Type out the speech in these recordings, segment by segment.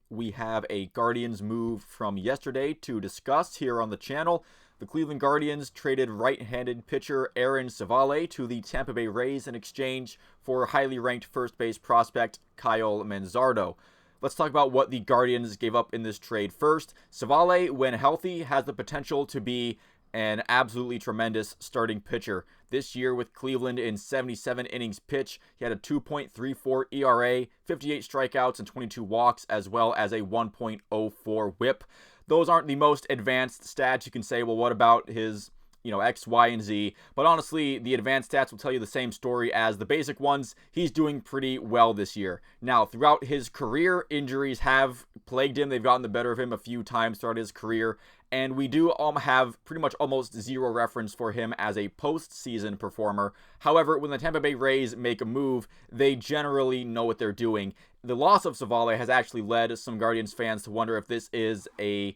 we have a Guardians move from yesterday to discuss here on the channel. The Cleveland Guardians traded right-handed pitcher Aaron Civale to the Tampa Bay Rays in exchange for highly ranked first base prospect Kyle Manzardo. Let's talk about what the Guardians gave up in this trade first. Civale, when healthy, has the potential to be an absolutely tremendous starting pitcher. This year with Cleveland in 77 innings pitched, he had a 2.34 ERA, 58 strikeouts, and 22 walks, as well as a 1.04 whip. Those aren't the most advanced stats. You can say, well, what about his, X, Y, and Z? But honestly, the advanced stats will tell you the same story as the basic ones. He's doing pretty well this year. Now, throughout his career, injuries have plagued him. They've gotten the better of him a few times throughout his career. And we do have pretty much almost zero reference for him as a postseason performer. However, when the Tampa Bay Rays make a move, they generally know what they're doing. The loss of Civale has actually led some Guardians fans to wonder if this is a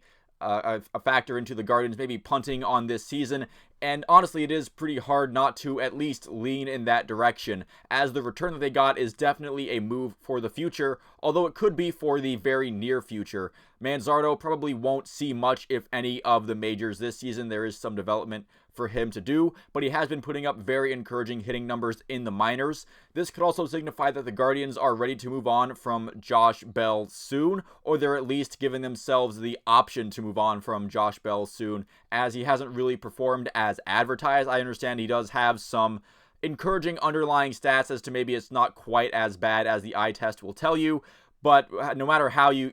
factor into the Guardians maybe punting on this season. And honestly, it is pretty hard not to at least lean in that direction, as the return that they got is definitely a move for the future, although it could be for the very near future. Manzardo probably won't see much, if any, of the majors this season. There is some development for him to do, but he has been putting up very encouraging hitting numbers in the minors. This could also signify that the Guardians are ready to move on from Josh Bell soon, or they're at least giving themselves the option to move on from Josh Bell soon, as he hasn't really performed as advertised. I understand he does have some encouraging underlying stats as to maybe it's not quite as bad as the eye test will tell you. But no matter how you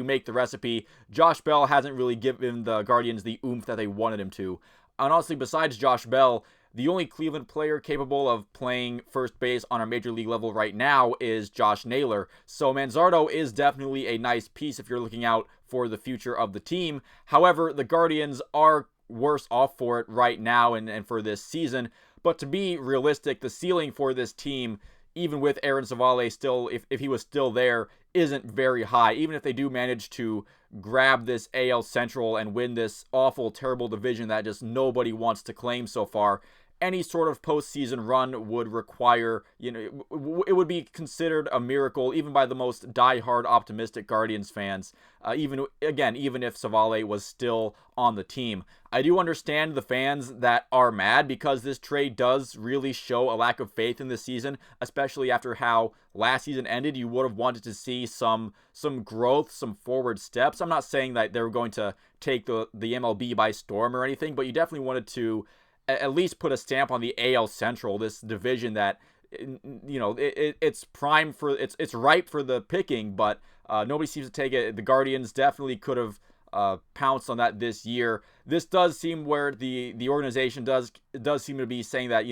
make the recipe, Josh Bell hasn't really given the Guardians the oomph that they wanted him to. And honestly, besides Josh Bell, the only Cleveland player capable of playing first base on a major league level right now is Josh Naylor. So Manzardo is definitely a nice piece if you're looking out for the future of the team. However, the Guardians are worse off for it right now and for this season. But to be realistic, the ceiling for this team, even with Aaron Civale still, if he was still there, isn't very high. Even if they do manage to grab this AL Central and win this awful, terrible division that just nobody wants to claim so far, any sort of postseason run would require, it would be considered a miracle, even by the most diehard optimistic Guardians fans, even if Civale was still on the team. I do understand the fans that are mad, because this trade does really show a lack of faith in this season, especially after how last season ended. You would have wanted to see some growth, some forward steps. I'm not saying that they were going to take the MLB by storm or anything, but you definitely wanted to at least put a stamp on the AL Central, this division that, it's prime for, it's ripe for the picking, but nobody seems to take it. The Guardians definitely could have pounced on that this year. This does seem where the organization does seem to be saying that,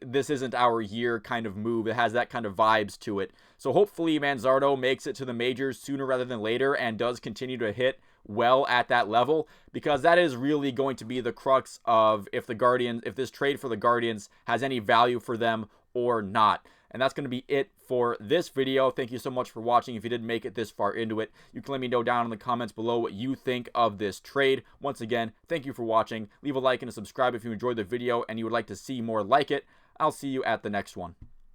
this isn't our year kind of move. It has that kind of vibes to it. So hopefully Manzardo makes it to the majors sooner rather than later and does continue to hit well at that level, because that is really going to be the crux of if this trade for the Guardians has any value for them or not. And that's going to be it for this video. Thank you so much for watching. If you didn't make it this far into it, you can let me know down in the comments below what you think of this trade. Once again, thank you for watching. Leave a like and a subscribe if you enjoyed the video and you would like to see more like it. I'll see you at the next one.